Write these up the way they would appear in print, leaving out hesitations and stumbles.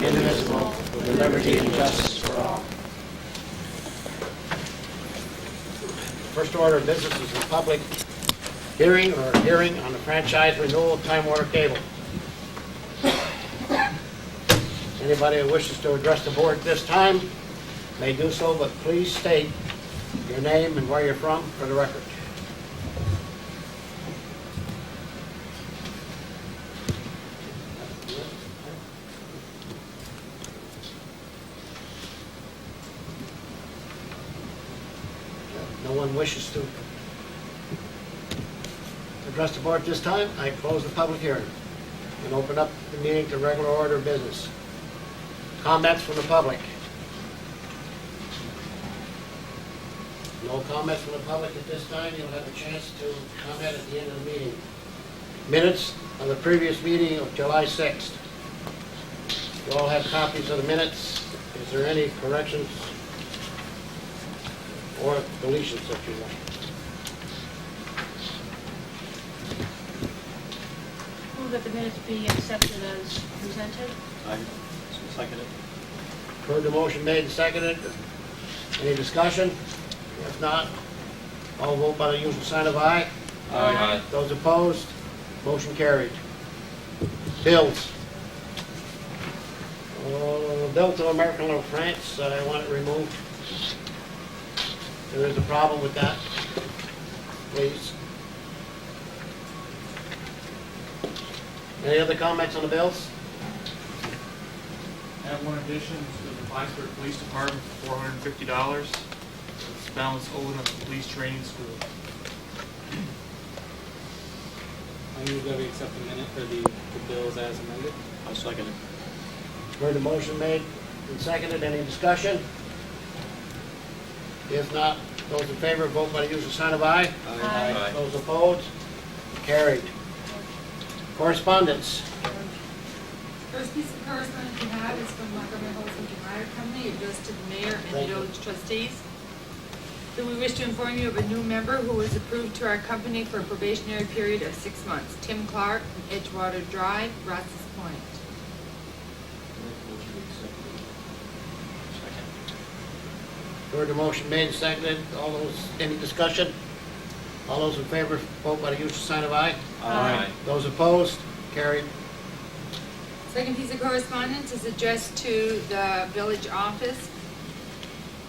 indivisible, with liberty and justice for all. First order of business is a public hearing on the franchise renewal of Time Warner Cable. Anybody who wishes to address the board at this time may do so, but please state your name and where you're from for the record. No one wishes to address the board at this time. I close the public hearing and open up the meeting to regular order of business. Comments from the public? No comments from the public at this time. You'll have a chance to comment at the end of the meeting. Minutes of the previous meeting of July 6th. You all have copies of the minutes. Is there any corrections or deletions that you want? Move that the minutes be accepted as presented. I second it. Heard the motion made and seconded. Any discussion? If not, all vote by the usual sign of aye. Aye. Those opposed, motion carried. Bills. Bill to American Little France, I want it removed. There is a problem with that. Please. Any other comments on the bills? I have one addition to the Blacksburg Police Department for $450. It's balance owed on the police training school. I move that we accept the minute for the bills as amended. I'll second it. Heard the motion made and seconded. Any discussion? If not, those in favor, vote by the usual sign of aye. Aye. Those opposed, carried. Correspondence. First piece of correspondence we have is from Montgomery Wholesale Fire Company, addressed to the mayor and Thank the you. village trustees. So we wish to inform you of a new member who was approved to our company for a probationary period of 6 months. Tim Clark from Edgewater Drive, Rouses Point. Heard the motion made and seconded. All those, any discussion? All those in favor, vote by the usual sign of aye. Aye. Those opposed, carried. Second piece of correspondence is addressed to the village office.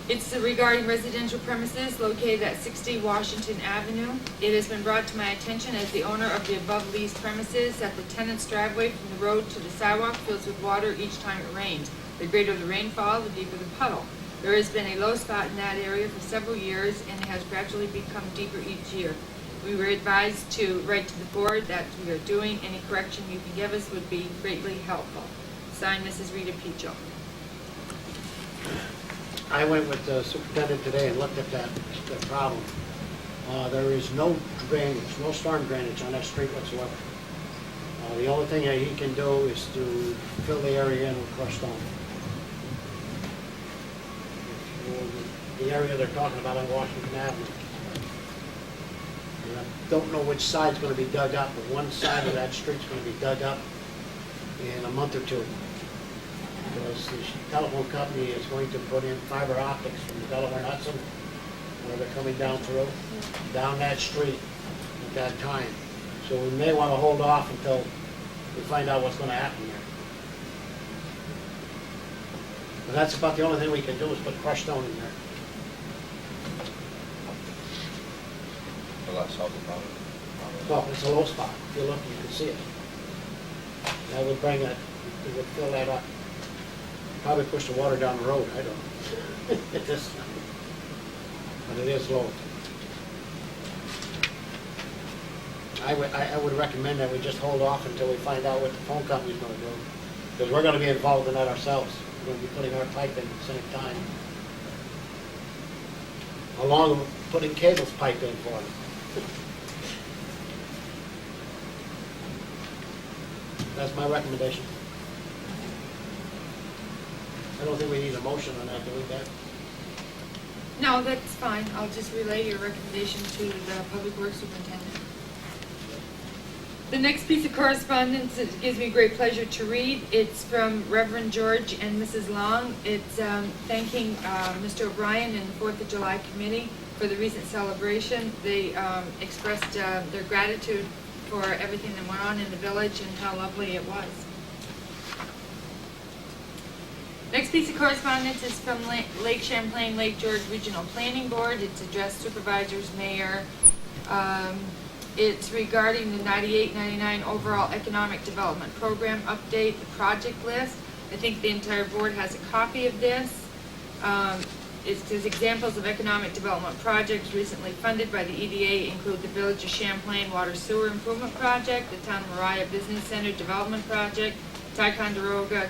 It's regarding residential premises located at 60 Washington Avenue. It has been brought to my attention as the owner of the above leased premises that the tenant's driveway from the road to the sidewalk fills with water each time it rains. The greater the rainfall, the deeper the puddle. There has been a low spot in that area for several years and it has gradually become deeper each year. We were advised to write to the board that we are doing. Any correction you can give us would be greatly helpful. Signed, Mrs. Rita Picho. I went with the superintendent today and looked at that problem. There is no drainage, no storm drainage on that street whatsoever. The only thing that he can do is to fill the area in with crushed stone. The area they're talking about on Washington Avenue. And I don't know which side's going to be dug up, but one side of that street's going to be dug up in a month or two. Because the telephone company is going to put in fiber optics from the Delaware Hudson, where they're coming down through, down that street at that time. So we may want to hold off until we find out what's going to happen there. But that's about the only thing we can do is put crushed stone in there. Will that solve the problem? Well, it's a low spot. If you look, you can see it. That would bring it, it would fill that up. Probably push the water down the road, I don't know. It is, but it is low. I would recommend that we just hold off until we find out what the phone company's gonna do. Because we're gonna be involved in that ourselves. We're gonna be putting our pipe in at the same time. Along with putting cables pipe in for them. That's my recommendation. I don't think we need a motion on that, do we, Deb? No, that's fine. I'll just relay your recommendation to the Public Works Superintendent. The next piece of correspondence, it gives me great pleasure to read. It's from Reverend George and Mrs. Long. It's thanking Mr. O'Brien and the 4th of July Committee for the recent celebration. They expressed their gratitude for everything that went on in the village and how lovely it was. Next piece of correspondence is from Lake Champlain, Lake George Regional Planning Board. It's addressed supervisors, mayor. It's regarding the 98-99 overall economic development program update, the project list. I think the entire board has a copy of this. It says examples of economic development projects recently funded by the EDA include the Village of Champlain Water Sewer Improvement Project, the Town of Mariah Business Center Development Project, Ticonderoga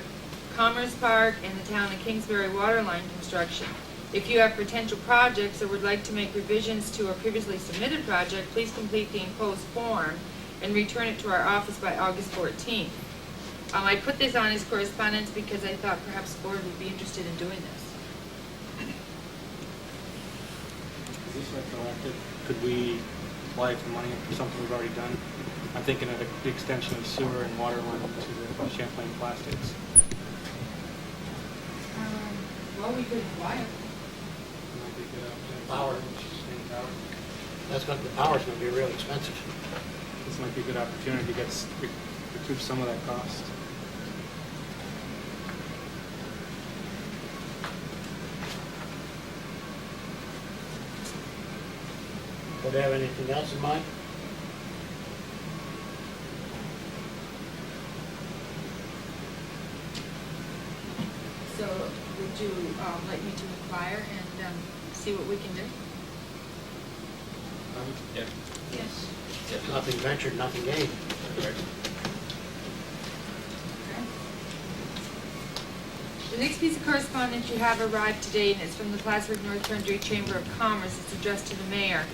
Commerce Park, and the Town of Kingsbury Waterline Construction. If you have potential projects or would like to make revisions to a previously submitted project, please complete the enclosed form and return it to our office by August 14th. I put this on as correspondence because I thought perhaps the board would be interested in doing this. Is this retroactive? Could we apply for money for something we've already done? I'm thinking of the extension of sewer and water line to the Champlain Plastics. Well, we could apply it. Might be a good opportunity. Power. The power's gonna be real expensive. This might be a good opportunity to get recoup some of that cost. Would you have anything else in mind? So would you like me to inquire and see what we can do? Yeah. Yes. Nothing ventured, nothing gained. Okay. The next piece of correspondence you have arrived today, and it's from the Plattsburgh North Country Chamber of Commerce. It's addressed to the mayor.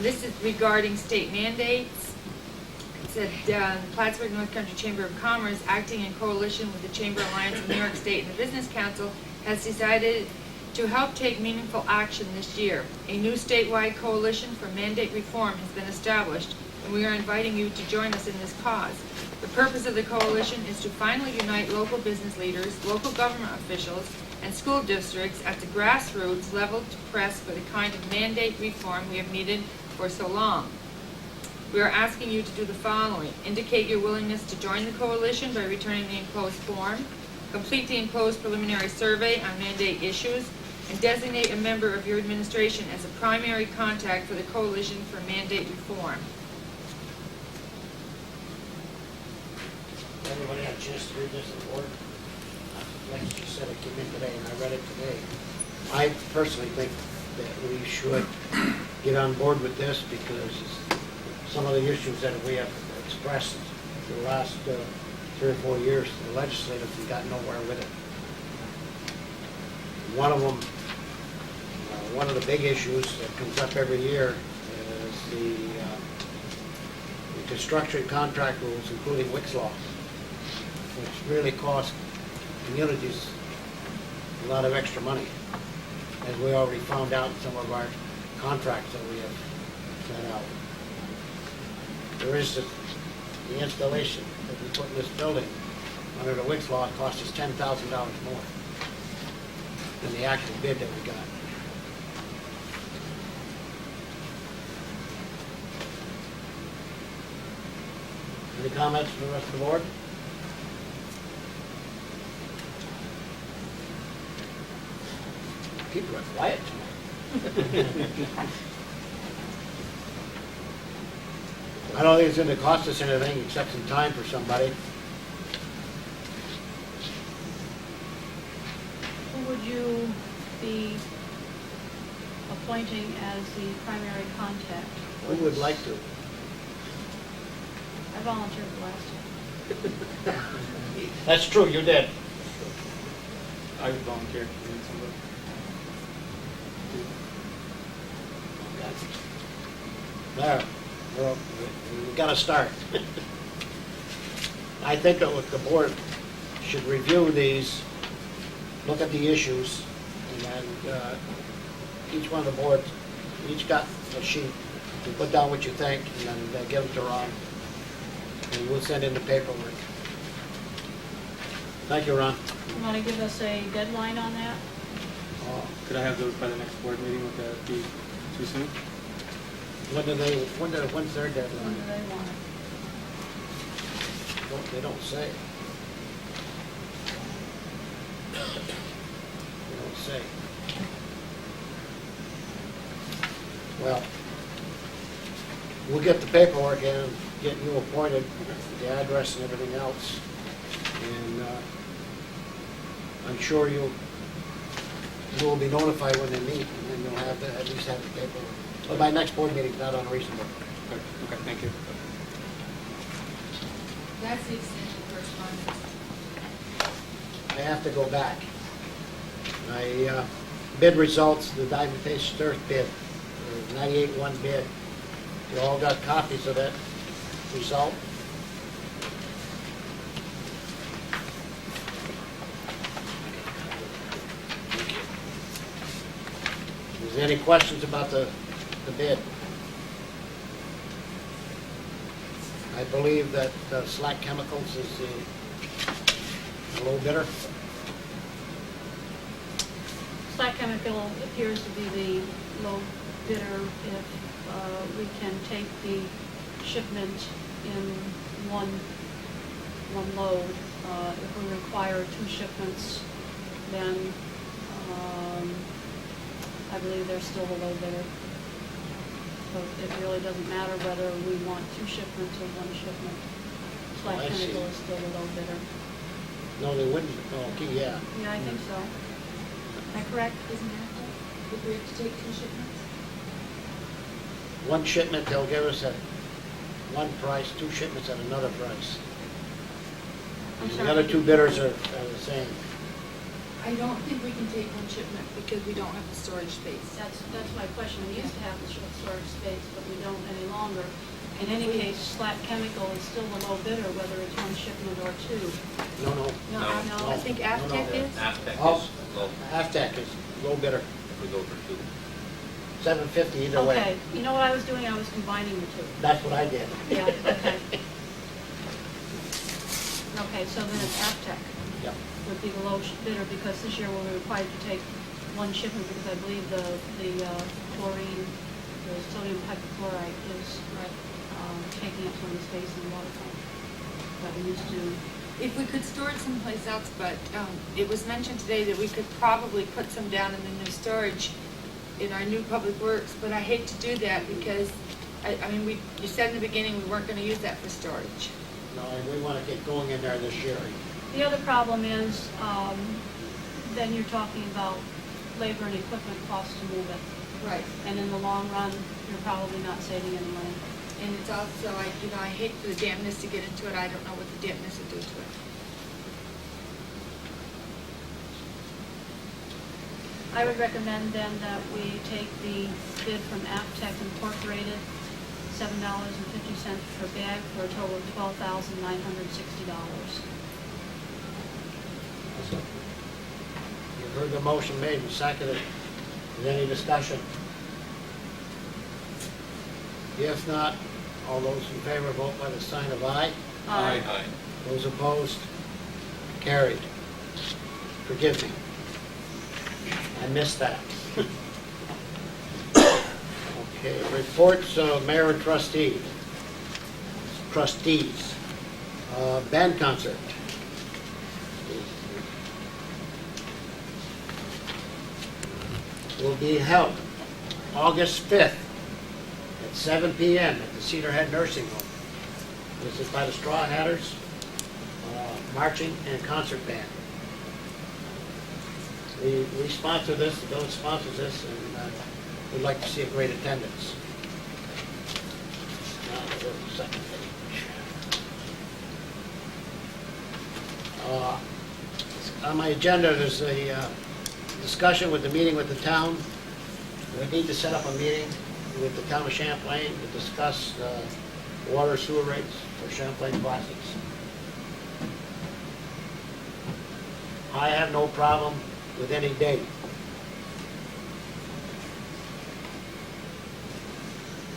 This is regarding state mandates. It said the Plattsburgh North Country Chamber of Commerce, acting in coalition with the Chamber Alliance of New York State and the Business Council, has decided to help take meaningful action this year. A new statewide coalition for mandate reform has been established, and we are inviting you to join us in this cause. The purpose of the coalition is to finally unite local business leaders, local government officials, and school districts at the grassroots level to press for the kind of mandate reform we have needed for so long. We are asking you to do the following: indicate your willingness to join the coalition by returning the enclosed form, complete the enclosed preliminary survey on mandate issues, and designate a member of your administration as a primary contact for the coalition for mandate reform. Everybody had a chance to read this in the board? Like she said, it came in today, and I read it today. I personally think that we should get on board with this because some of the issues that we have expressed for the last 3 or 4 years, the legislators have gotten nowhere with it. One of them, one of the big issues that comes up every year is the construction contract rules, including Wick's law, which really cost communities a lot of extra money, as we already found out in some of our contracts that we have sent out. For instance, the installation that we put in this building under the Wick's law cost us $10,000 more than the actual bid that we got. Any comments from the rest of the board? People are quiet tonight. I don't think it's going to cost us anything except some time for somebody. Who would you be appointing as the primary contact? Who would like to? I volunteered the last time. That's true, you did. I would volunteer if you need somebody. There, well, we got to start. I think that the board should review these, look at the issues, and then each one of the boards, each got a sheet, you put down what you think, and then give it to Ron, and we'll send in the paperwork. Thank you, Ron. You want to give us a deadline on that? Could I have those by the next board meeting? Would that be too soon? When's their When deadline? do they want it? They don't say. They don't say. Well, we'll get the paperwork in, and get you appointed, the address and everything else. And I'm sure you'll be notified when they meet, and then you'll have at least have the paperwork. But by next board meeting, not unreasonable. Okay, thank you. That's the extent of correspondence. I have to go back. My bid results, the Diamond Face Turf bid, 98-1 bid. You all got copies of that result? Is there any questions about the bid? I believe that Slack Chemicals is the low bidder. Slack Chemical appears to be the low bidder if we can take the shipment in one load. If we require 2 shipments, then I believe they're still the low bidder. So it really doesn't matter whether we want 2 shipments or 1 shipment. Slack I see. Chemical is still the low bidder. No, they wouldn't. Oh, okay, yeah. Yeah, I think so. Am I correct? Isn't that if we have to take 2 shipments? One shipment, they'll give us at one price, 2 shipments at another price. I'm The sorry. other 2 bidders are the same. I don't think we can take 1 shipment because we don't have the storage space. That's my question. We used to have the storage space, but we don't any longer. In any case, Slack Chemical is still the low bidder, whether it's 1 shipment or 2. No, no. No, No. I think Aftec is. Aztec Oh. is low, Aftec is low bidder, if we go for 2. $750 either way. Okay, you know what I was doing? I was combining the 2. That's what I did. Yeah, okay. Okay, so then it's Aftec Yep. would be the low bidder because this year we're required to take 1 shipment because I believe the chlorine, the sodium hypochlorite is taking up some of the space in the water tank that we used to. If we could store it someplace else, but it was mentioned today that we could probably put some down in the new storage in our new public works, but I hate to do that because, I mean, you said in the beginning we weren't gonna use that for storage. No, and we want to get going in there this year. The other problem is, then you're talking about labor and equipment costs to move it. Right. And in the long run, you're probably not saving any money. And it's also, I hate for the dampness to get into it, I don't know what the dampness would do to it. I would recommend then that we take the bid from Aftec Incorporated, $7.50 per bag, for a total of $12,960. You've heard the motion made and seconded. Is there any discussion? If not, all those in favor vote by the sign of aye. Aye. Those opposed? Carried. Forgive me. I missed that. Okay, reports of mayor and trustees. Band concert. Will be held August 5th at 7 p.m. at the Cedar Head Nursing Home. This is by the Straw Hatters, marching and concert band. We sponsor this, the village sponsors this, and we'd like to see a great attendance. Now, we'll go to the second page. On my agenda, there's a discussion with the meeting with the town. We need to set up a meeting with the town of Champlain to discuss water sewer rates for Champlain Plastics. I have no problem with any date.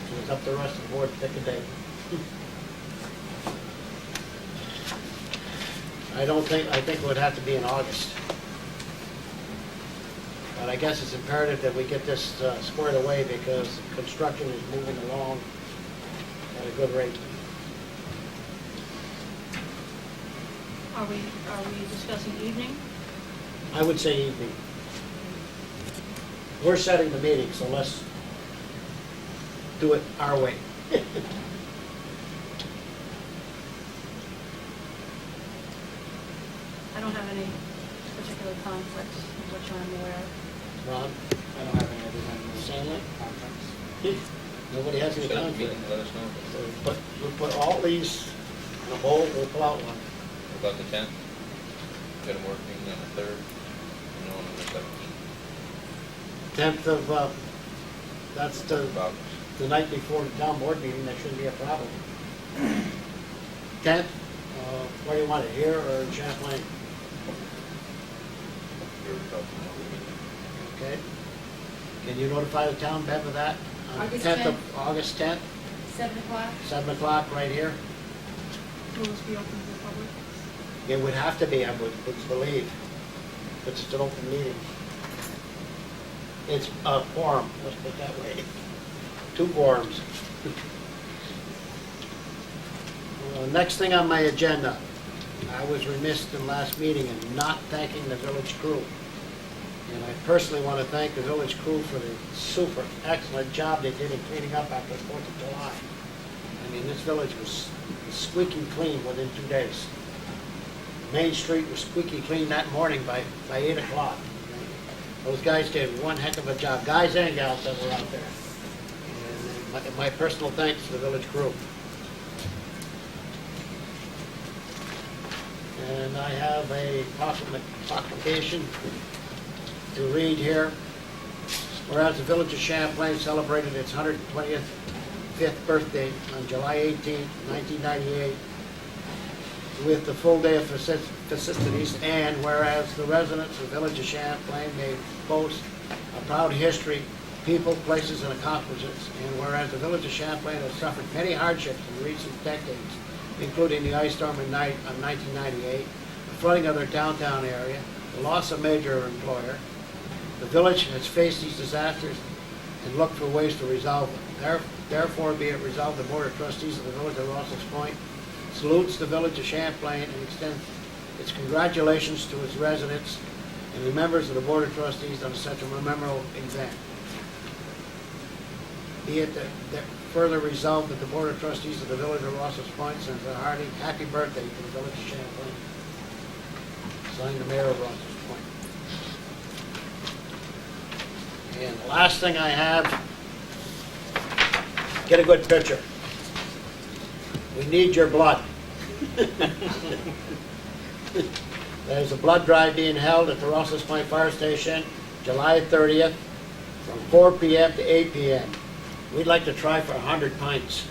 So it's up to the rest of the board to pick a date. I think it would have to be in August. But I guess it's imperative that we get this squared away because construction is moving along at a good rate. Are we discussing evening? I would say evening. We're setting the meeting, so let's do it our way. I don't have any particular conflicts of which I'm aware of. Ron, I don't have any other than the Stanley? contracts. Nobody has any Set up a conflict. meeting, let us know. But we'll put all these in a bowl, we'll pull out one. What about the 10th? Got them working on the 3rd, and on the 17th. 10th of, that's Of August. the night before the town board meeting, that shouldn't be a problem. 10th, where do you want it, here or in Champlain? You're talking about the meeting. Okay. Can you notify the town, Bev, of that? On August 10th 10th. of August 10th, 7 o'clock? 7 o'clock, right here. Will this be open to the public? It would have to be, I would believe, because it's an open meeting. It's a quorum, let's put it that way. 2 quorums. Next thing on my agenda, I was remiss in last meeting in not thanking the village crew. And I personally want to thank the village crew for the super excellent job they did in cleaning up after the 4th of July. I mean, this village was squeaky clean within 2 days. Main Street was squeaky clean that morning by 8 o'clock. Those guys did one heck of a job, guys and gals that were out there. And my personal thanks to the village crew. And I have a proclamation to read here. Whereas the village of Champlain celebrated its 125th birthday on July 18, 1998, with the full day of festivities, and whereas the residents of the village of Champlain may boast a proud history, people, places, and accomplishments, and whereas the village of Champlain has suffered many hardships in recent decades, including the ice storm of 1998, the flooding of their downtown area, the loss of a major employer, the village has faced these disasters and looked for ways to resolve them. Therefore, be it resolved, the Board of Trustees of the Village of Rouses Point salutes the village of Champlain and extends its congratulations to its residents and the members of the Board of Trustees on such a memorable event. Be it that further resolved that the Board of Trustees of the Village of Rouses Point sends a hearty happy birthday to the village of Champlain. Signed, the Mayor of Rouses Point. And the last thing I have, get a good picture. We need your blood. There's a blood drive being held at the Rouses Point Fire Station, July 30th, from 4 p.m. to 8 p.m. We'd like to try for 100 pints.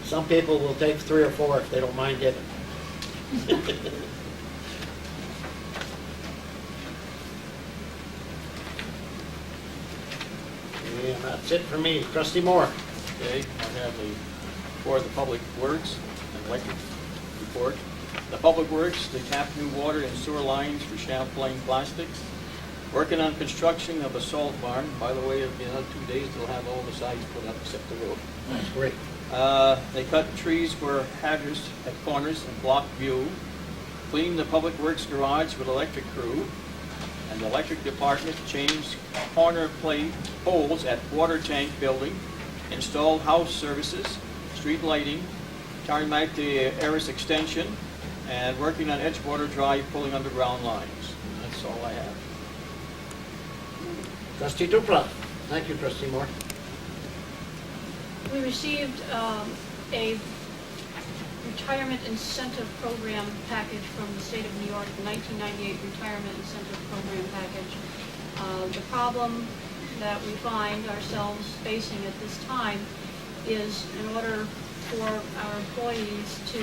Some people will take 3 or 4 if they don't mind giving. And that's it for me. Trustee Moore. Okay, I have for the Public Works and Electric report. The Public Works, they tap new water and sewer lines for Champlain Plastics. Working on construction of a salt barn. By the way, in another 2 days, they'll have all the sides put up except the roof. That's great. They cut trees where hazardous at corners and blocked view. Cleaned the Public Works garage with electric crew. And the electric department changed corner plate poles at water tank building. Installed house services, street lighting, carrying back the Eris extension, and working on Edgewater Drive pulling underground lines. That's all I have. Trustee Dupla. Thank you, Trustee Moore. We received a retirement incentive program package from the state of New York, the 1998 retirement incentive program package. The problem that we find ourselves facing at this time is in order for our employees to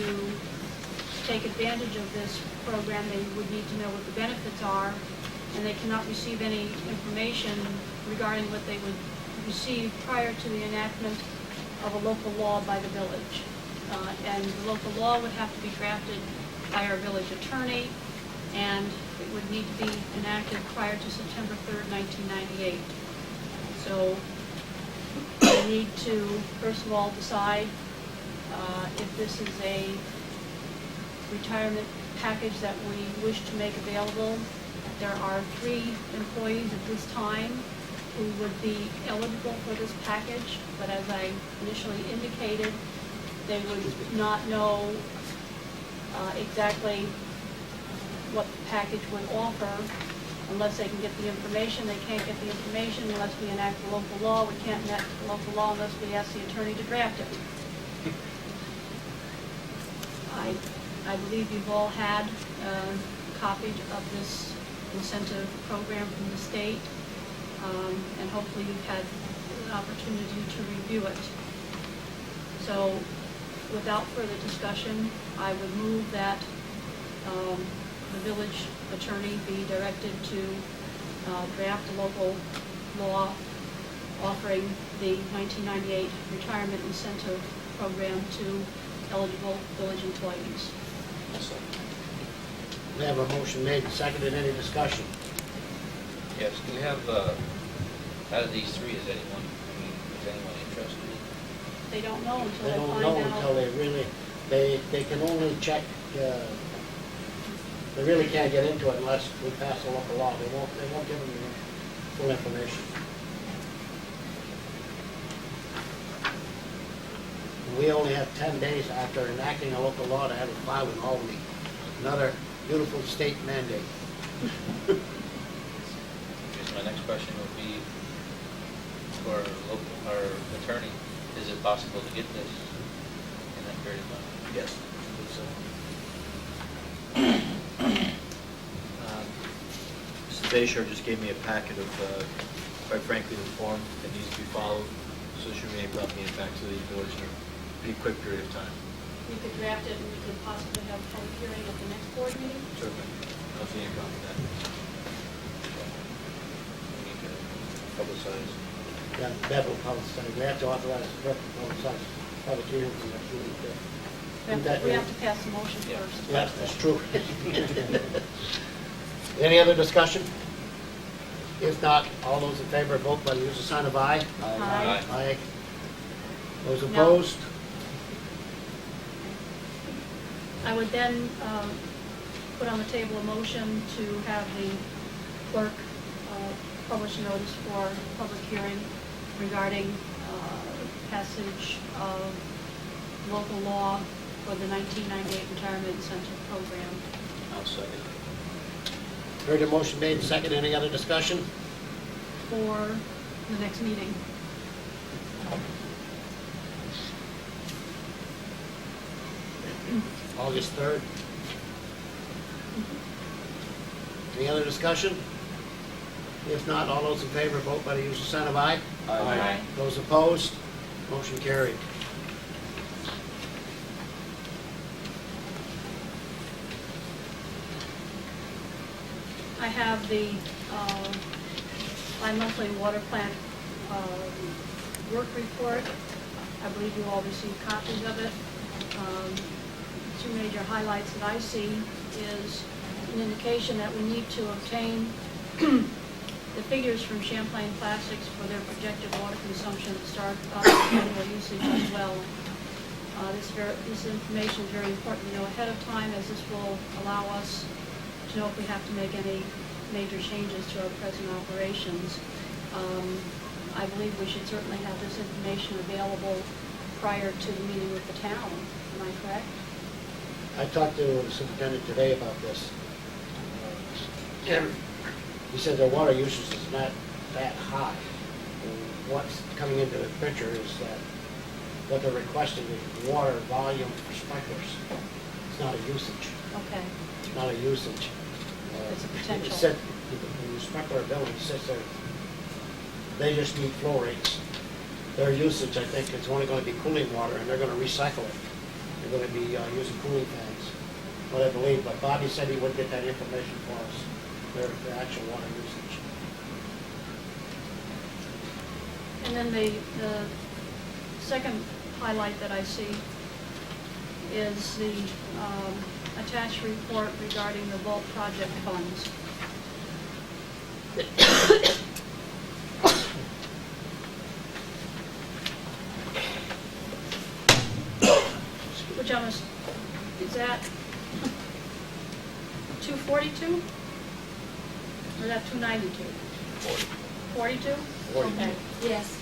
take advantage of this program, they would need to know what the benefits are, and they cannot receive any information regarding what they would receive prior to the enactment of a local law by the village. And the local law would have to be drafted by our village attorney, and it would need to be enacted prior to September 3rd, 1998. So we need to, first of all, decide if this is a retirement package that we wish to make available. There are 3 employees at this time who would be eligible for this package, but as I initially indicated, they would not know exactly what the package would offer unless they can get the information. They can't get the information unless we enact the local law. We can't enact the local law unless we ask the attorney to draft it. I believe you've all had a copy of this incentive program from the state, and hopefully you've had an opportunity to review it. So without further discussion, I would move that the village attorney be directed to draft a local law offering the 1998 retirement incentive program to eligible village employees. We have a motion made and seconded. Any discussion? Yes, do we have, out of these 3, is anyone interested? They don't know until They they don't find know out. until they really, they can only check, they really can't get into it unless we pass a local law. They won't give them the full information. We only have 10 days after enacting a local law to have it filed in Albany. Another beautiful state mandate. Because my next question would be for our attorney, is it possible to get this in that period of time? Yes. Mrs. Bayshore just gave me a packet of, quite frankly, the form that needs to be followed, so she may have brought me it back to the village in a pretty quick period of time. We could draft it and we could possibly have a public hearing at the next board meeting. Certainly. I'll see you about that. We need to publicize. That will publicize. We have to authorize the clerk to publicize public hearings and that's really good. We have to pass the motion Yeah. first. Yes, that's true. Any other discussion? If not, all those in favor, vote by the use of sign of aye. Aye. Aye. Those No. opposed? I would then put on the table a motion to have the clerk publish a notice for public hearing regarding passage of local law for the 1998 Retirement Incentive Program. I'll second. Heard the motion made and second. Any other discussion? For the next meeting. August 3rd. Any other discussion? If not, all those in favor, vote by the use of sign of aye. Aye. Those opposed? Motion carried. I have the bi-monthly water plant work report. I believe you all received copies of it. Two major highlights that I see is an indication that we need to obtain the figures from Champlain Plastics for their projected water consumption to start annual usage as well. This information is very important to know ahead of time, as this will allow us to know if we have to make any major changes to our present operations. I believe we should certainly have this information available prior to the meeting with the town. Am I correct? I talked to the superintendent today about this. He said their water usage is not that high. And what's coming into the picture is that what they're requesting is water volume for sprinklers. It's not a usage, Okay. not a usage. It's a potential. It said, the sprinkler building sits there, they just need flow rates. Their usage, I think, is only going to be cooling water, and they're going to recycle it. They're going to be using cooling fans, what I believe. But Bobby said he would get that information for us, their actual water usage. And then the second highlight that I see is the attached report regarding the vault project funds. Which is that 242? Or is that 292? 42? 42. Okay. Yes.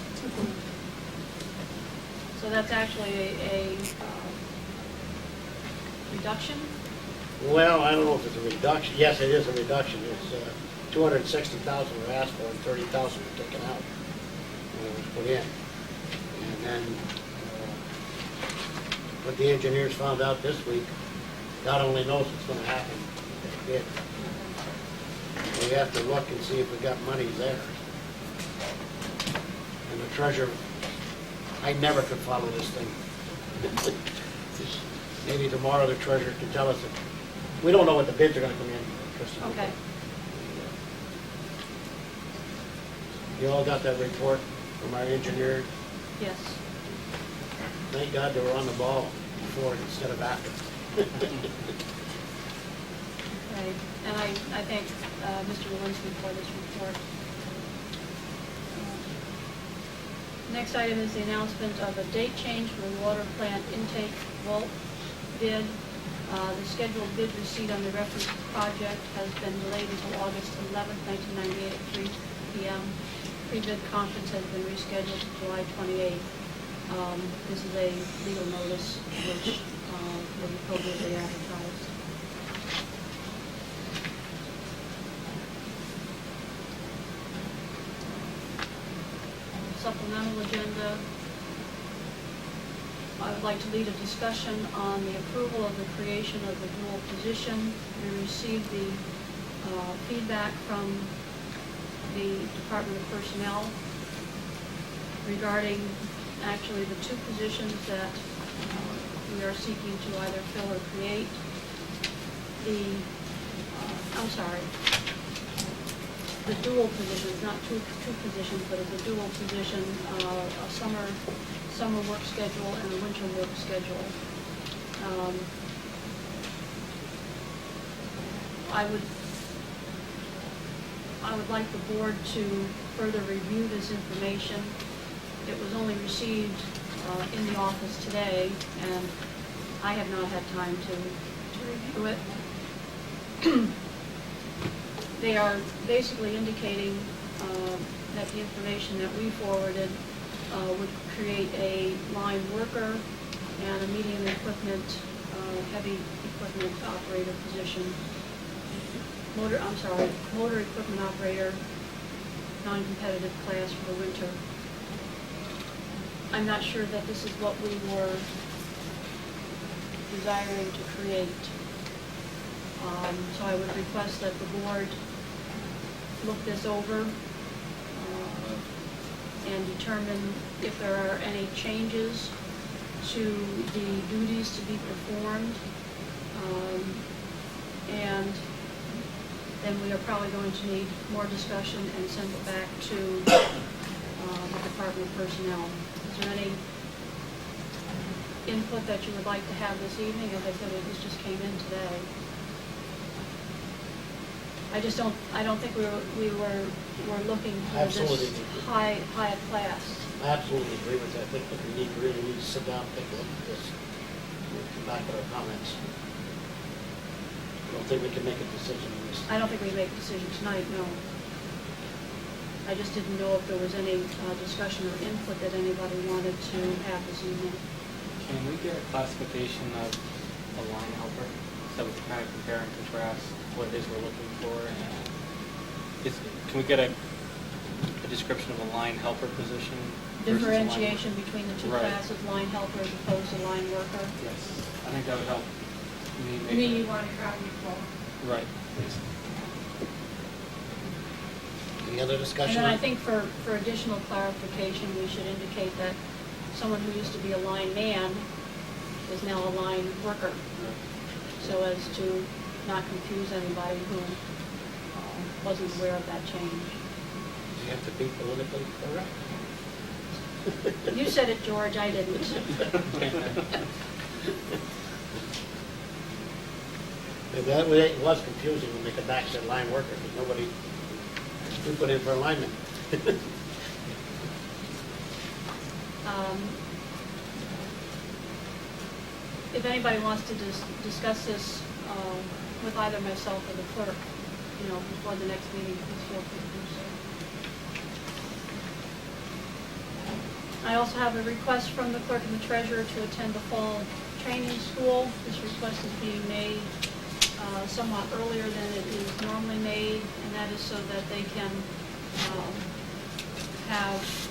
So that's actually a reduction? Well, I don't know if it's a reduction. Yes, it is a reduction. It's 260,000 were asked for and 30,000 were taken out when it was put in. And then what the engineers found out this week, God only knows what's going to happen. They did. We have to look and see if we got monies there. And the treasurer, I never could follow this thing. Maybe tomorrow the treasurer can tell us if, we don't know what the bids are gonna come in, Kristen. Okay. You all got that report from our engineer? Yes. Thank God they were on the ball before instead of after. Okay. And I thank Mr. Walensky for this report. Next item is the announcement of a date change for the water plant intake vault bid. The scheduled bid receipt on the reference project has been delayed until August 11th, 1998 at 3 p.m. Pre-bid conference has been rescheduled to July 28th. This is a legal notice which will be appropriately advertised. Supplemental agenda. I would like to lead a discussion on the approval of the creation of the dual position. We received the feedback from the Department of Personnel regarding actually the two positions that we are seeking to either fill or create. The dual positions, not two positions, but it's a dual position, a summer work schedule and a winter work schedule. I would like the board to further review this information. It was only received in the office today, and I have not had time to review it. They are basically indicating that the information that we forwarded would create a line worker and a medium equipment, heavy equipment operator position. Motor equipment operator, non-competitive class for the winter. I'm not sure that this is what we were desiring to create. So I would request that the board look this over and determine if there are any changes to the duties to be performed. And then we are probably going to need more discussion and send it back to the Department of Personnel. Is there any input that you would like to have this evening? As I said, this just came in today. I don't think we were looking for Absolutely. this high class. I absolutely agree with that. I think that we really need to sit down and take a look at this. We'll come back with our comments. I don't think we can make a decision on this. I don't think we make a decision tonight, no. I just didn't know if there was any discussion or input that anybody wanted to have this evening. Can we get a classification of a line helper, so we can kind of compare and contrast what it is we're looking for? And can we get a description of a line helper position? versus a line Differentiation between the two Right. classes, line helper as opposed to line worker. worker? Yes, I think that would help me You make. mean you want to copy of both? Right, please. Any other And discussion? then I think for additional clarification, we should indicate that someone who used to be a line man is now a line worker, so as to not confuse anybody who wasn't aware of that change. You have to be politically correct. You said it, George, I didn't. That way it was confusing when they come back and said line worker, because nobody, we put in for a lineman. If anybody wants to discuss this with either myself or the clerk, before the next meeting, please feel free to do so. I also have a request from the clerk and the treasurer to attend the fall training school. This request is being made somewhat earlier than it is normally made, and that is so that they can have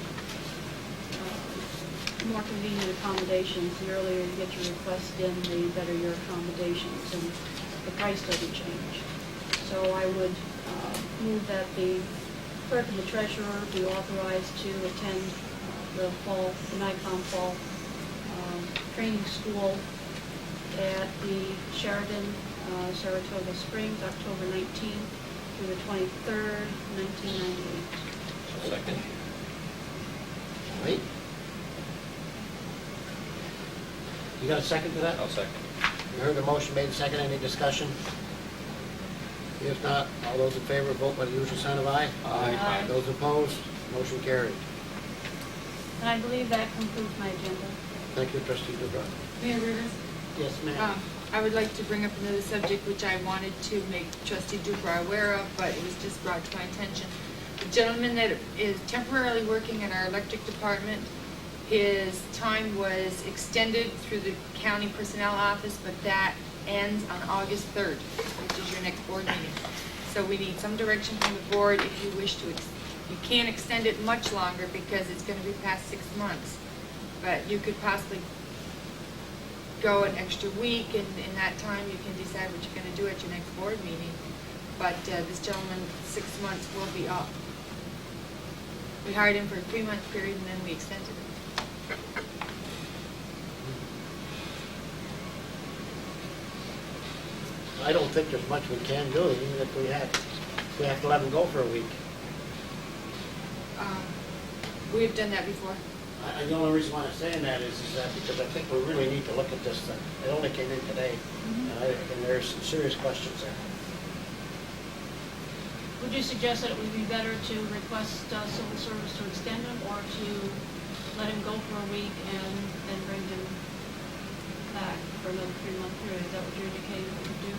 more convenient accommodations. The earlier you get your request in, the better your accommodations, and the price doesn't change. So I would move that the clerk and the treasurer be authorized to attend the NICOM fall training school at the Sheraton, Saratoga Springs, October 19th through the 23rd, 1998. Second. Right? You got a second to that? I'll second. You heard the motion made, second, any discussion? If not, all those in favor, vote by the usual sign of aye. Aye. Those opposed, motion carried. And I believe that concludes my agenda. Thank you, trustee Dubrow. Mayor Rivers? Yes, ma'am. I would like to bring up another subject which I wanted to make trustee Dubrow aware of, but it was just brought to my attention. The gentleman that is temporarily working in our electric department, his time was extended through the county personnel office, but that ends on August 3rd, which is your next board meeting. So we need some direction from the board if you wish to, you can't extend it much longer because it's gonna be past 6 months. But you could possibly go an extra week, and in that time you can decide what you're gonna do at your next board meeting. But this gentleman, 6 months will be up. We hired him for a 3-month period and then we extended it. I don't think there's much we can do, even if we have to let them go for a week. We've done that before. The only reason why I'm saying that is that because I think we really need to look at this thing. It only came in today, and there's some serious questions there. Would you suggest that it would be better to request civil service to extend him, or to let him go for a week and then bring him back for another 3-month period? Is that what you indicated we would do?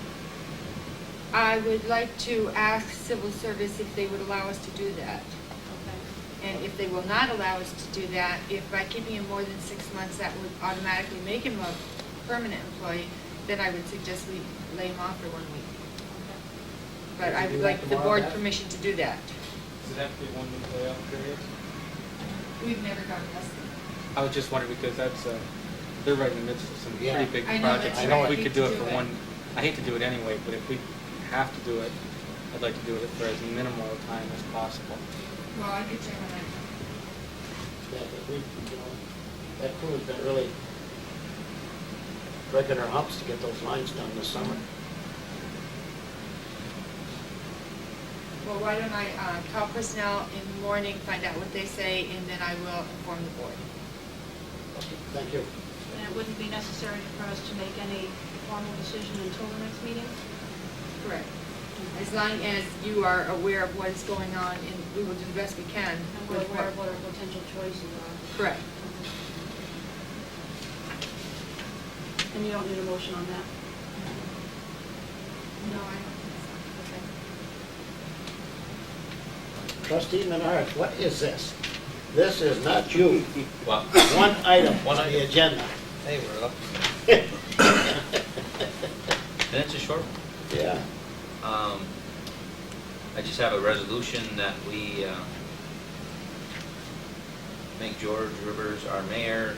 I would like to ask civil service if they would allow us to do that. Okay. And if they will not allow us to do that, if by keeping him more than 6 months, that would automatically make him a permanent employee, then I would suggest we lay him off for 1 week. But I would like the board permission to do that. Does it have to be 1 week layoff period? We've never gotten less than. I was just wondering because that's, they're right in the midst of some Yeah. pretty big I know, projects. that's and right. if we I could hate do to it do for it. one, I hate to do it anyway, but if we have to do it, I'd like to do it for as minimal a time as possible. Well, I could check on that. Yeah, but that crew has been really breaking our humps to get those lines done this summer. Well, why don't I call personnel in the morning, find out what they say, and then I will inform the board. Okay, thank you. And it wouldn't be necessary for us to make any formal decision until the next meeting? Correct. As long as you are aware of what is going on, and we will do the best we can. And we're with aware of what our potential choices are. Correct. And you don't need a motion on that? No, I don't think so. Trustee Menard, what is this? This is not you. Well, One item One on the item. agenda. hey, we're up. And it's a short one. Yeah. I just have a resolution that we make George Rivers our mayor,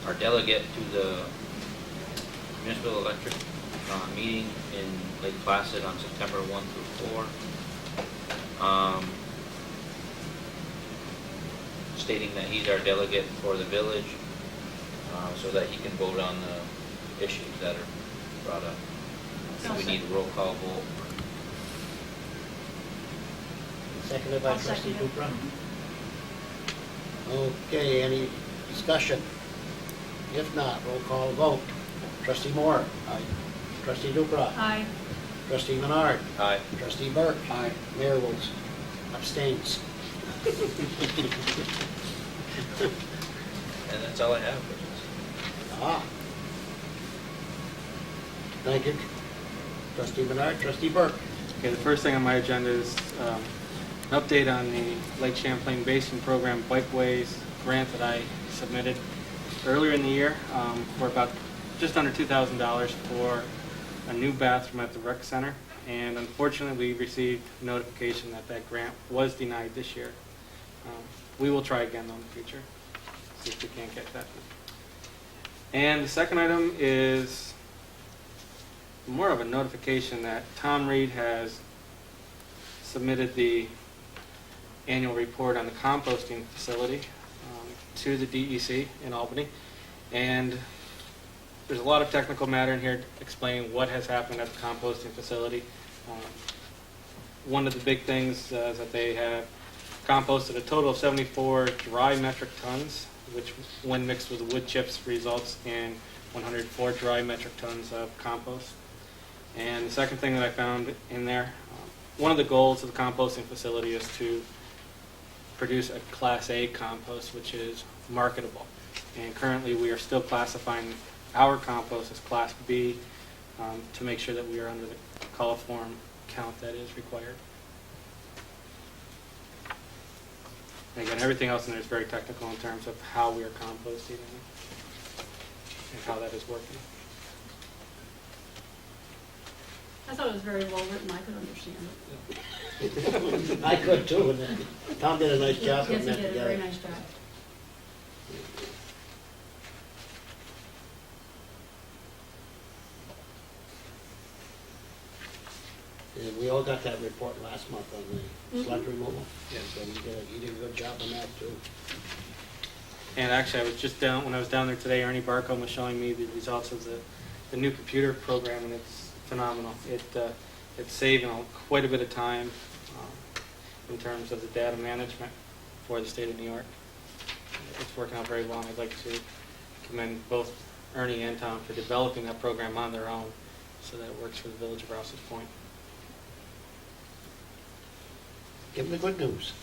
our delegate to the municipal electric meeting in Lake Placid on September 1 through 4. Stating that he's our delegate for the village, so that he can vote on the issues that are brought up. So we need a roll call vote. Seconded by I'll trustee second it. Dupra. Okay, any discussion? If not, roll call vote. Trustee Moore. Aye. Trustee Dupra. Aye. Trustee Menard. Aye. Trustee Burke. Aye. Mayor votes abstains. And that's all I have. Ah. Thank you. Trustee Menard, Trustee Burke. Okay, the first thing on my agenda is an update on the Lake Champlain Basin Program Bikeways grant that I submitted earlier in the year for about just under $2,000 for a new bathroom at the rec center. And unfortunately, we received notification that that grant was denied this year. We will try again though in the future, see if we can't get that. And the second item is more of a notification that Tom Reed has submitted the annual report on the composting facility to the DEC in Albany. And there's a lot of technical matter in here explaining what has happened at the composting facility. One of the big things is that they have composted a total of 74 dry metric tons, which when mixed with wood chips results in 104 dry metric tons of compost. And the second thing that I found in there, one of the goals of the composting facility is to produce a Class A compost, which is marketable. And currently we are still classifying our compost as Class B to make sure that we are under the coliform count that is required. And again, everything else in there is very technical in terms of how we are composting and how that is working. I thought it was very well written, I could understand it. I could too, and Tom did a nice job Yes, putting he that did a together. very nice job. And we all got that report last month on the Mhm. sludge removal. Yes. So you did a good job on that too. And actually, I was just down, when I was down there today, Ernie Barcombe was showing me the results of the new computer program, and it's phenomenal. It's saving quite a bit of time in terms of the data management for the state of New York. It's working out very well. I'd like to commend both Ernie and Tom for developing that program on their own so that it works for the village of Rouses Point. Give them the good news.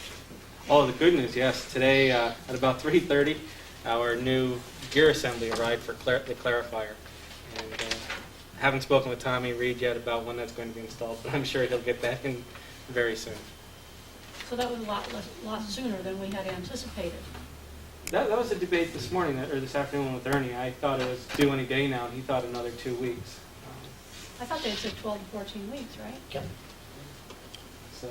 Oh, the good news, yes. Today, at about 3:30, our new gear assembly arrived for the clarifier. And haven't spoken with Tommy Reed yet about when that's going to be installed, but I'm sure he'll get that in very soon. So that was a lot sooner than we had anticipated. That was a debate this morning, or this afternoon with Ernie. I thought it was due any day now, and he thought another 2 weeks. I thought they had said 12 to 14 weeks, right? Yep. So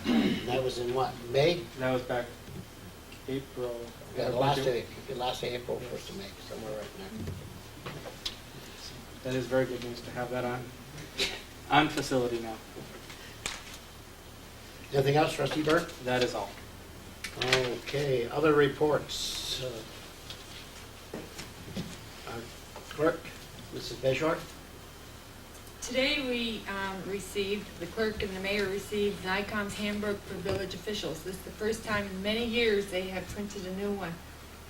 And that was in what, May? that was back April. Yeah, the last day April, 1st of May, somewhere right in there. That is very good news to have that on facility now. Anything else, Trustee Burke? That is all. Okay, other reports. Our clerk, Mrs. Beshart. Today we received, the clerk and the mayor received NICOM's handbook for village officials. This is the first time in many years they have printed a new one.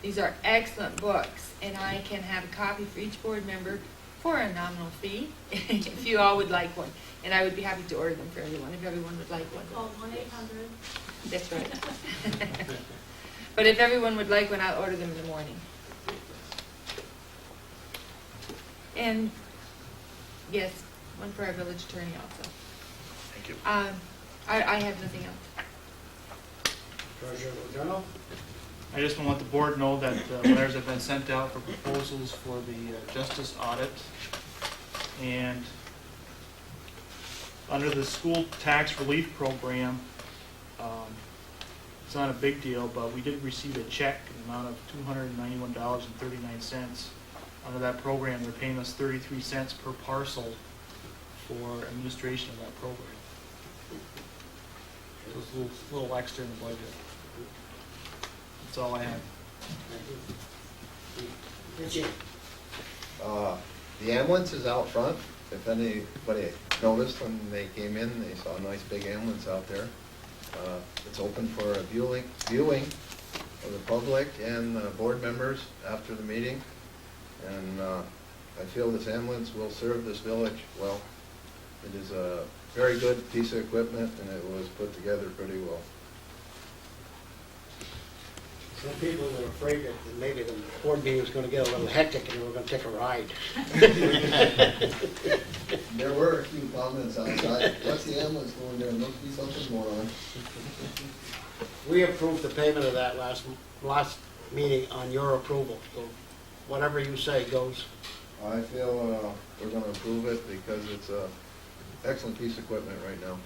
These are excellent books, and I can have a copy for each board member for a nominal fee, if you all would like one. And I would be happy to order them for everyone, if everyone would like one. Call 1-800. That's right. But if everyone would like one, I'll order them in the morning. And, yes, one for our village attorney also. Thank you. I have nothing else. Treasurer Lozano. I just want to let the board know that letters have been sent out for proposals for the justice audit. And under the school tax relief program, it's not a big deal, but we did receive a check in the amount of $291.39. Under that program, they're paying us 33 cents per parcel for administration of that program. So it's a little extra in the budget. That's all I have. Richie. The ambulance is out front. If anybody noticed when they came in, they saw a nice big ambulance out there. It's open for a viewing of the public and board members after the meeting. And I feel this ambulance will serve this village well. It is a very good piece of equipment, and it was put together pretty well. Some people were afraid that maybe the board meeting was gonna get a little hectic and we were gonna take a ride. There were a few comments outside. What's the ambulance doing there? Must be something more on. We approved the payment of that last meeting on your approval, so whatever you say goes. I feel we're gonna approve it because it's a excellent piece of equipment right now.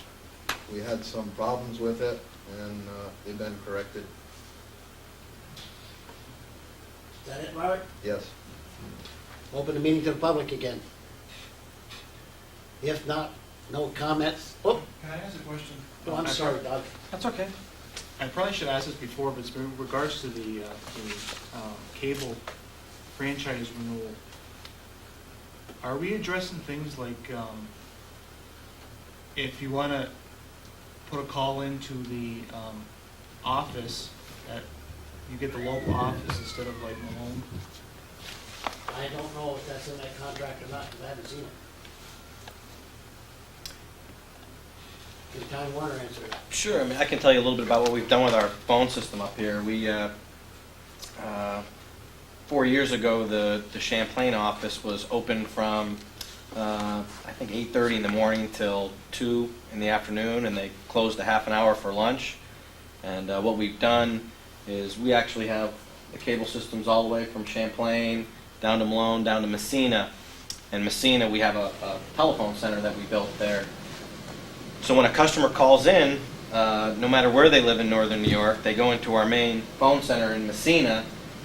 We had some problems with it, and they've been corrected. Is that it, Robert? Yes. Open the meeting to the public again. If not, no comments. Oh, Can I ask a question? no, I'm sorry, Doug. That's okay. I probably should ask this before, but it's in regards to the cable franchise renewal. Are we addressing things like, if you want to put a call into the office, that you get the local office instead of like Malone? I don't know if that's in that contract or not, because I haven't seen it. Can Time Warner answer that? Sure. I mean, I can tell you a little bit about what we've done with our phone system up here. We 4 years ago, the Champlain office was open from I think 8:30 in the morning till 2 in the afternoon, and they closed a half an hour for lunch. And what we've done is we actually have the cable systems all the way from Champlain down to Malone, down to Messina. And Messina, we have a telephone center that we built there. So when a customer calls in, no matter where they live in northern New York, they go into our main phone center in Messina,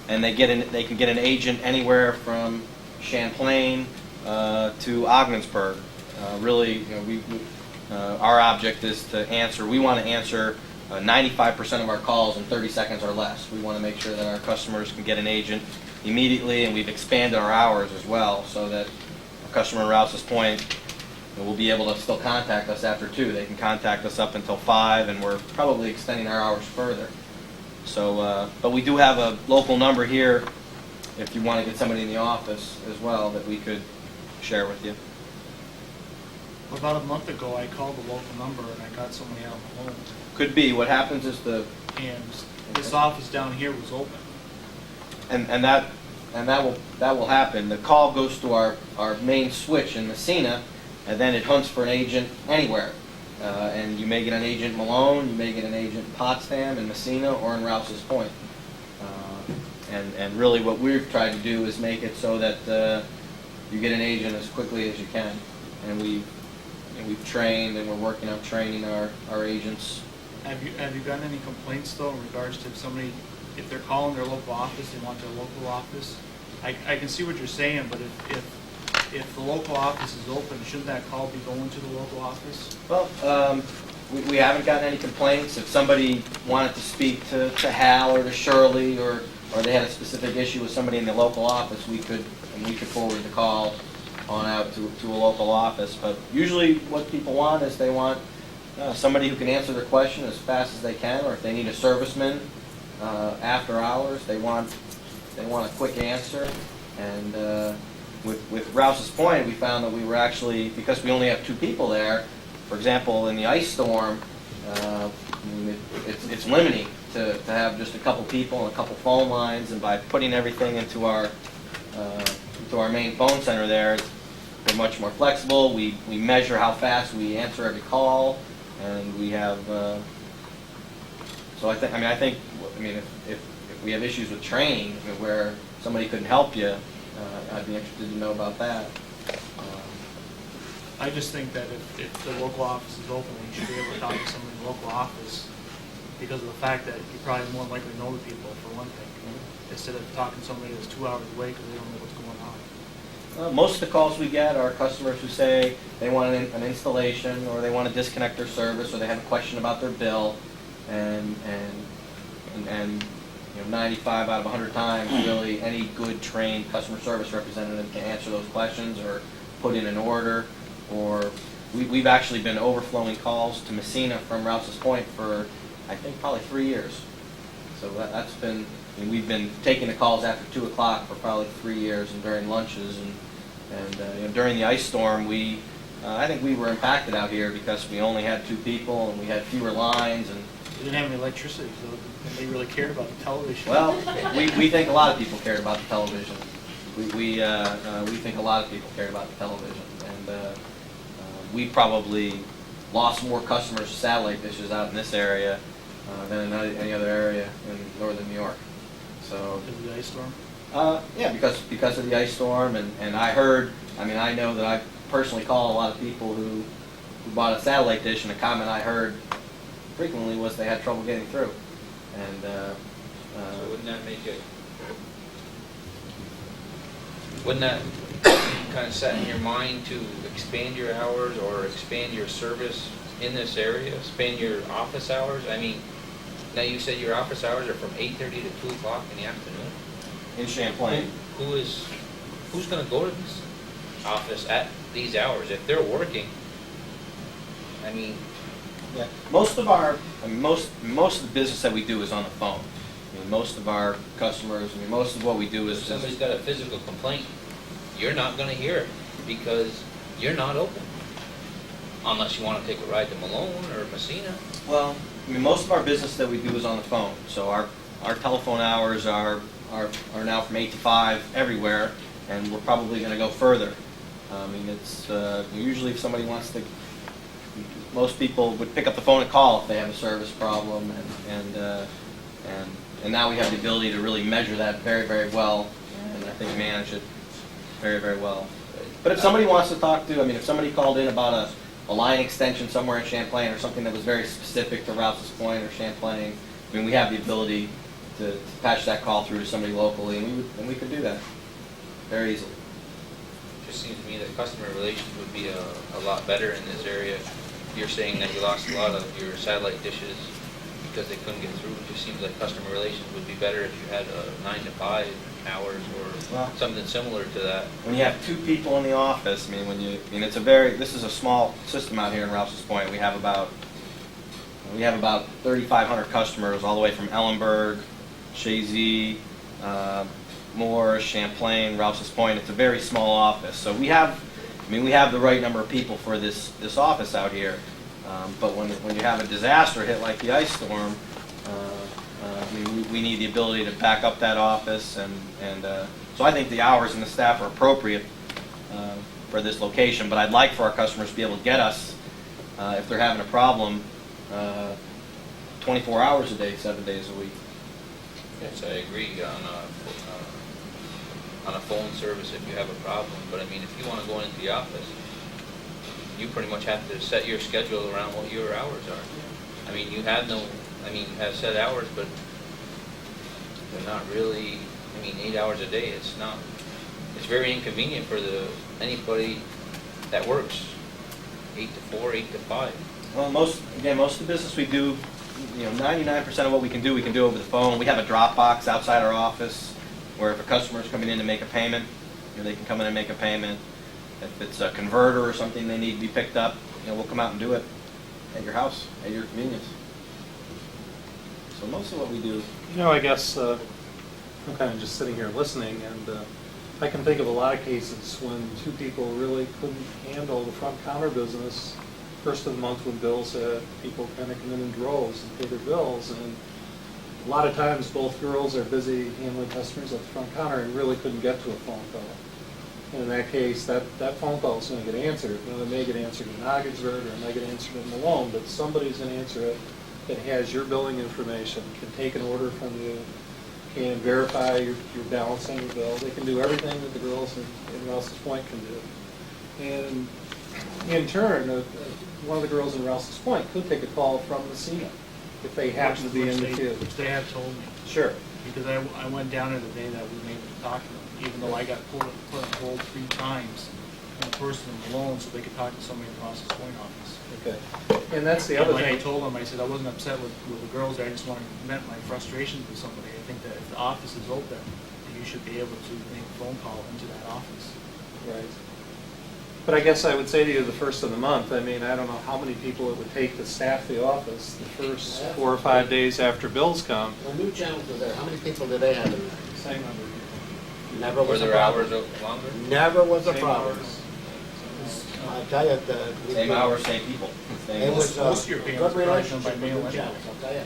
and they can get an agent anywhere from Champlain to Ogdensburg. Really, you know, our object is to answer. We want to answer 95% of our calls in 30 seconds or less. We want to make sure that our customers can get an agent immediately, and we've expanded our hours as well, so that a customer in Rouses Point will be able to still contact us after 2. They can contact us up until 5, and we're probably extending our hours further. So, but we do have a local number here if you want to get somebody in the office as well that we could share with you. About a month ago, I called the local number and I got somebody out in Malone. Could be. What happens is And this office down here was open. and that will happen. The call goes to our main switch in Messina, and then it hunts for an agent anywhere. And you may get an agent in Malone, you may get an agent in Potsdam, in Messina, or in Rouses Point. And really what we've tried to do is make it so that you get an agent as quickly as you can. And we've trained, and we're working on training our agents. Have you gotten any complaints though in regards to if they're calling their local office, they want their local office? I can see what you're saying, but if the local office is open, shouldn't that call be going to the local office? Well, we haven't gotten any complaints. If somebody wanted to speak to Hal or to Shirley, or they had a specific issue with somebody in the local office, we could forward the call on out to a local office. But usually what people want is they want somebody who can answer their question as fast as they can, or if they need a serviceman after hours, they want a quick answer. And with Rouses Point, we found that we were actually, because we only have 2 people there, for example, in the ice storm, it's limiting to have just a couple people and a couple phone lines, and by putting everything into our main phone center there, we're much more flexible. We measure how fast we answer every call, and we have. So I think if we have issues with training where somebody couldn't help you, I'd be interested to know about that. I just think that if the local office is open, you should be able to talk to somebody in the local office, because of the fact that you probably more likely know the people, for one thing, instead of talking to somebody that's 2 hours away because they don't know what's going on. Most of the calls we get are customers who say they want an installation, or they want to disconnect their service, or they have a question about their bill, and 95 out of 100 times, really, any good trained customer service representative can answer those questions or put in an order. Or we've actually been overflowing calls to Messina from Rouses Point for, I think, probably 3 years. So that's been, we've been taking the calls after 2 o'clock for probably 3 years, and during lunches, And during the ice storm, I think we were impacted out here because we only had 2 people and we had fewer lines. And They didn't have any electricity, so they really cared about the television. well, we think a lot of people cared about the television. We think a lot of people cared about the television, and we probably lost more customers to satellite dishes out in this area than in any other area in northern New York. So Because of the ice storm. yeah, because of the ice storm, and I know that I personally call a lot of people who bought a satellite dish, and a comment I heard frequently was they had trouble getting through, and So wouldn't that kind of set in your mind to expand your hours or expand your service in this area, expand your office hours? I mean, now you said your office hours are from 8:30 to 2 o'clock in the afternoon. in Champlain. Who's going to go to this office at these hours if they're working? I mean, Yeah, most of the business that we do is on the phone. I mean, most of our customers, most of what we do if is somebody's got a physical complaint, you're not going to hear it because you're not open. Unless you want to take a ride to Malone or Messina. well, most of our business that we do is on the phone. So our telephone hours are now from 8 to 5 everywhere, and we're probably going to go further. I mean, it's usually if somebody wants to. Most people would pick up the phone and call if they have a service problem, and now we have the ability to really measure that very, very well, and I think manage it very, very well. But if somebody wants to talk to, if somebody called in about a line extension somewhere in Champlain or something that was very specific to Rouses Point or Champlain, we have the ability to patch that call through to somebody locally, and we could do that very easily. Just seems to me that customer relations would be a lot better in this area. You're saying that you lost a lot of your satellite dishes because they couldn't get through. It just seems like customer relations would be better if you had 9 to 5 hours or Well, something similar to that. when you have 2 people in the office, this is a small system out here in Rouses Point. We have about 3,500 customers all the way from Ellenburg, Chazy, Moore, Champlain, Rouses Point. It's a very small office, so we have the right number of people for this office out here. But when you have a disaster hit like the ice storm, we need the ability to back up that office, and so I think the hours and the staff are appropriate for this location. But I'd like for our customers to be able to get us if they're having a problem 24 hours a day, 7 days a week. Yes, I agree on a phone service if you have a problem. But I mean, if you want to go into the office, you pretty much have to set your schedule around what your hours are. I mean, you have set hours, but they're not really, 8 hours a day, it's very inconvenient for anybody that works 8 to 4, 8 to 5. Well, most of the business we do, 99% of what we can do over the phone. We have a drop box outside our office where if a customer is coming in to make a payment, they can come in and make a payment. If it's a converter or something they need to be picked up, we'll come out and do it at your house, at your convenience. So most of what we do. I guess I'm kind of just sitting here listening, and I can think of a lot of cases when 2 people really couldn't handle the front counter business. First of the month when bills hit, people kind of come in droves and pay their bills, and a lot of times both girls are busy handling customers at the front counter and really couldn't get to a phone call. And in that case, that phone call is going to get answered. It may get answered in Ogdensburg or it may get answered in Malone, but somebody's going to answer it that has your billing information, can take an order from you, can verify your balance on your bill. They can do everything that the girls in Rouses Point can do. And in turn, one of the girls in Rouses Point could take a call from Messina if they happen to be in the queue. Which they have told me. Sure. Because I went down there the day that we made the document, even though I got put on hold 3 times in person in Malone so they could talk to somebody in the Rouses Point office. Okay. And that's the other Like I thing. told them, I said I wasn't upset with the girls there, I just wanted to vent my frustrations with somebody. I think that if the office is open, you should be able to make a phone call into that office. Right. But I guess I would say to you the first of the month, I don't know how many people it would take to staff the office the first 4 or 5 days after bills come. The new channels are there, how many people do they have in there? Same number. Never Were was a their hours problem. longer? Never was a Same problem. hours. I'll tell you, Same hours, same people. Same- It was Most of your a payments good are probably done by relationship with mail the anyway. channels, I'll tell you.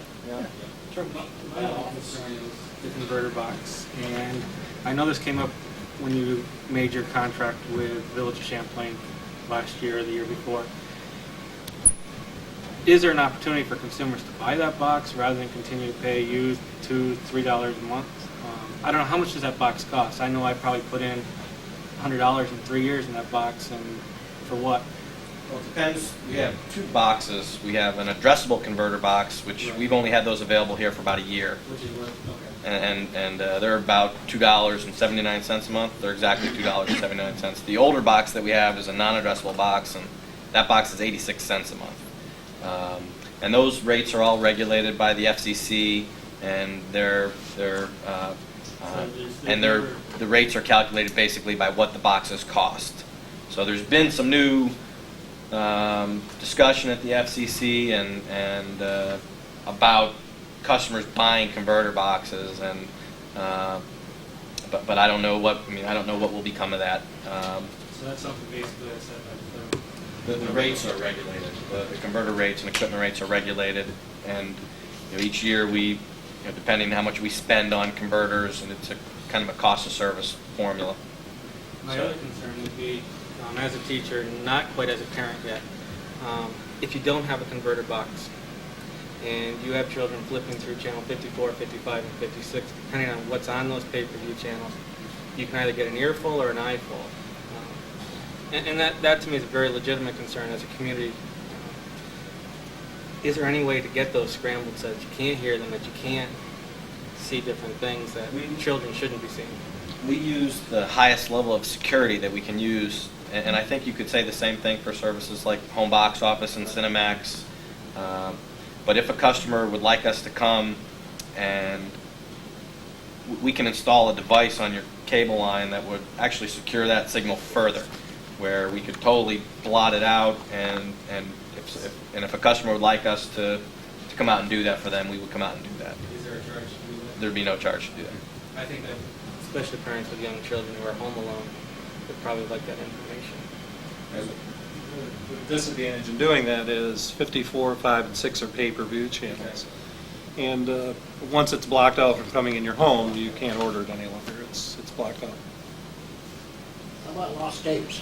My concern is the converter box, and I know this came up when you made your contract with Village of Champlain last year or the year before. Is there an opportunity for consumers to buy that box rather than continue to pay you $2-3 a month? I don't know, how much does that box cost? I know I probably put in $100 in 3 years in that box, and for what? Well, it depends. We have two boxes. We have an addressable converter box, which we've only had those available here for about a year. Which is what, okay. And they're about $2.79 a month. They're exactly $2.79. The older box that we have is a non-addressable box, and that box is 86 cents a month. And those rates are all regulated by the FCC, and the rates are calculated basically by what the boxes cost. So there's been some new discussion at the FCC and about customers buying converter boxes, and but I don't know what I don't know what will become of that. So that's something basically I said that The rates are regulated. The converter rates and equipment rates are regulated, and each year we, depending on how much we spend on converters, and it's a kind of a cost of service formula. My other concern would be, as a teacher, not quite as a parent yet, if you don't have a converter box and you have children flipping through channel 54, 55, and 56, depending on what's on those pay-per-view channels, you can either get an earful or an eyeful. And that to me is a very legitimate concern as a community. Is there any way to get those scrambled so that you can't hear them, that you can't see different things that children shouldn't be seeing? We use the highest level of security that we can use, and I think you could say the same thing for services like Home Box Office and Cinemax. But if a customer would like us to come and we can install a device on your cable line that would actually secure that signal further, where we could totally blot it out, and if a customer would like us to come out and do that for them, we would come out and do that. Is there a charge to do that? There'd be no charge to do that. I think that especially parents with young children who are home alone would probably like that information. The disadvantage in doing that is 54, 5, and 6 are pay-per-view channels. And once it's blocked out from coming in your home, you can't order it any longer. It's blocked out. How about lost tapes?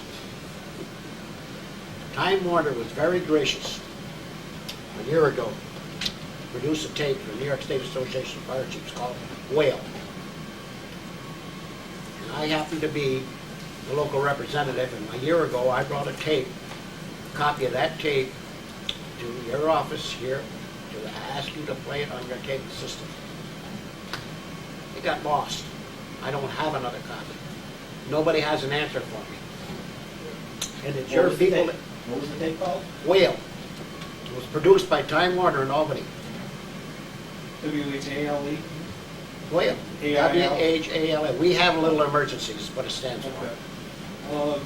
Time Warner was very gracious a year ago. Produced a tape for the New York State Association of Fire Chiefs called Whale. And I happened to be the local representative, and a year ago I brought a tape, a copy of that tape, to your office here to ask you to play it on your cable system. It got lost. I don't have another copy. Nobody has an answer for me. And it's your people. What was the tape called? Whale. It was produced by Time Warner in Albany. WHALE? Whale. A-I-L. W-H-A-L-A. We have little emergencies, is what it stands for.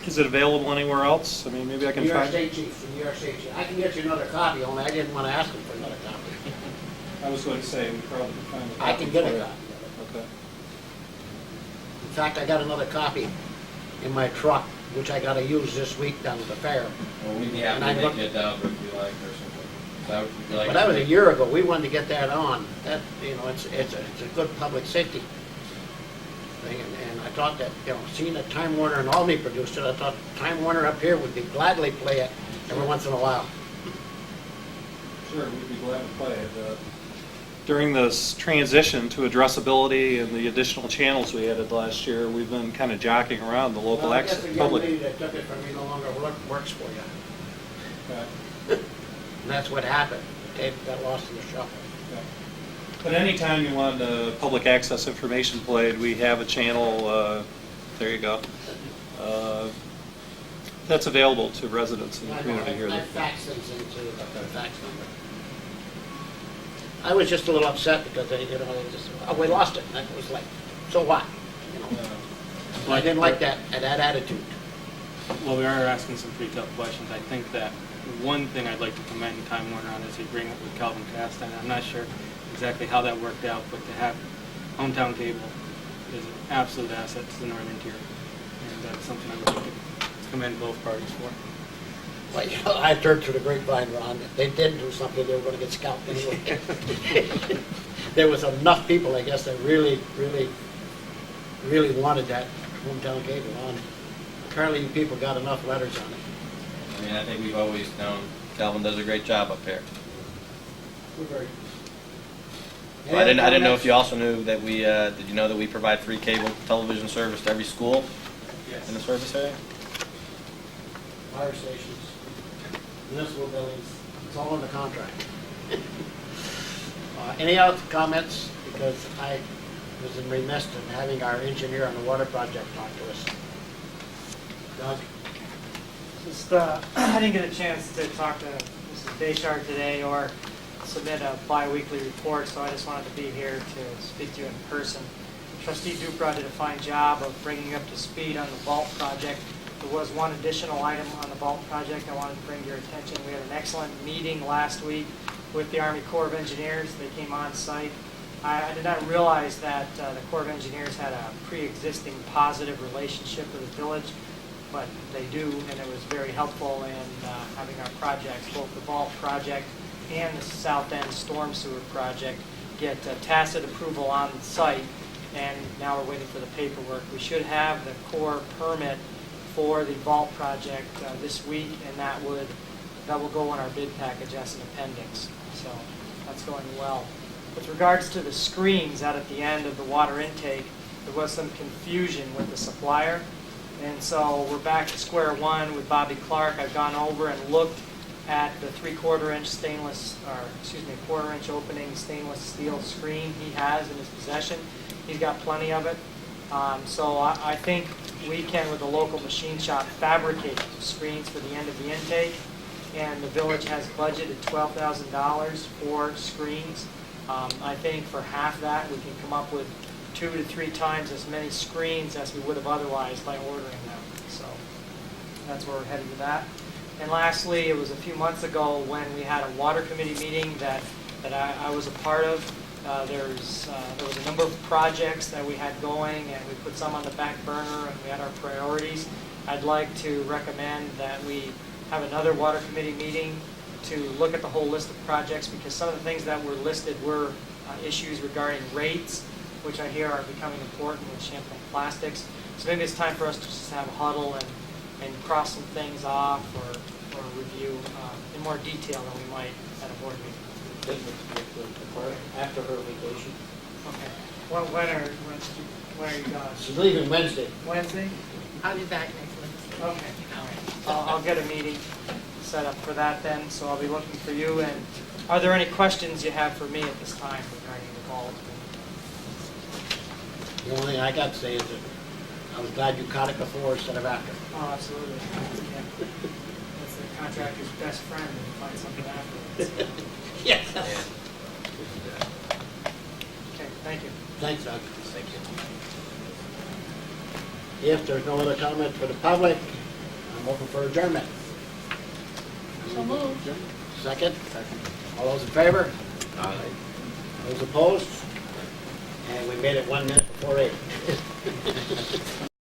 Is it available anywhere else? I mean, maybe I can New York find State Chief, the New York State Chief. I can get you another copy, only I didn't want to ask him for another copy. I was going to say, we probably can find a I can get for a you. copy of it. Okay. In fact, I got another copy in my truck, which I got to use this week down at the fair. Well, we'd be And happy I to look- make it down if you like, or something. Would you like But to that was a make- year ago. We wanted to get that on. That, it's a good public safety thing. And I thought that, seeing that Time Warner and Albany produced it, I thought Time Warner up here would be gladly play it every once in a while. Sure, we'd be glad to play it. During this transition to addressability and the additional channels we added last year, we've been kind of jockeying around the local Well, I guess the young lady public. that took it from me no longer works for you. Okay. And that's what happened. The tape got lost in the shuffle. But anytime you want public access information played, we have a channel, there you go, that's available to residents in the community here. I faxed things into the fax number. I was just a little upset because we lost it. And it was like, so what? I didn't like that attitude. Well, we are asking some pretty tough questions. I think that one thing I'd like to commend Time Warner on is the agreement with Calvin Cast, and I'm not sure exactly how that worked out, but to have hometown cable is an absolute asset to the northern tier. And that's something I would like to commend both parties for. Well, you know, I've heard through the grapevine, Ron, if they didn't do something, they were gonna get scalped anyway. There was enough people, I guess, that really wanted that hometown cable on. Apparently you people got enough letters on it. I mean, I think we've always known Calvin does a great job up here. We're very. Well, I didn't know if you also knew that we, did you know that we provide free cable television service to every school in the service area? Fire stations, municipal buildings, it's all in the contract. Any other comments? Because I was remiss in having our engineer on the water project talk to us. Doug? Just, I didn't get a chance to talk to Mrs. Deschard today or submit a bi-weekly report, so I just wanted to be here to speak to you in person. Trustee Dupra did a fine job of bringing you up to speed on the vault project. There was one additional item on the vault project I wanted to bring to your attention. We had an excellent meeting last week with the Army Corps of Engineers. They came on site. I did not realize that the Corps of Engineers had a pre-existing positive relationship with the village, but they do, and it was very helpful in having our projects, both the vault project and the South End Storm Sewer project, get tacit approval on site, and now we're waiting for the paperwork. We should have the Corps permit for the vault project this week, and that will go in our bid package as an appendix. So that's going well. With regards to the screens out at the end of the water intake, there was some confusion with the supplier. And so we're back to square one with Bobby Clark. I've gone over and looked at the 3/4-inch stainless, or excuse me, 1/4-inch opening stainless steel screen he has in his possession. He's got plenty of it. So I think we can, with the local machine shop, fabricate screens for the end of the intake. And the village has budgeted $12,000 for screens. I think for half that, we can come up with 2 to 3 times as many screens as we would have otherwise by ordering them. So that's where we're headed with that. And lastly, it was a few months ago when we had a water committee meeting that I was a part of. There was a number of projects that we had going, and we put some on the back burner, and we had our priorities. I'd like to recommend that we have another water committee meeting to look at the whole list of projects, because some of the things that were listed were issues regarding rates, which I hear are becoming important with Champlain Plastics. So maybe it's time for us to just have a huddle and cross some things off or review in more detail than we might at a board meeting. After her vacation. Okay. When are you gone? She's leaving Wednesday. Wednesday? I'll be back next Wednesday. Okay. All right. I'll get a meeting set up for that then, so I'll be looking for you. And are there any questions you have for me at this time regarding the vault? The only thing I got to say is that I was glad you caught it before instead of after. Oh, absolutely. Yeah. That's the contractor's best friend when you find something afterwards. Yes. Okay, thank you. Thanks, Doug. Thank you. If there's no other comment for the public, I'm open for adjournment. So moved. Second? All those in favor? Aye. Those opposed? And we made it 1 minute before 8.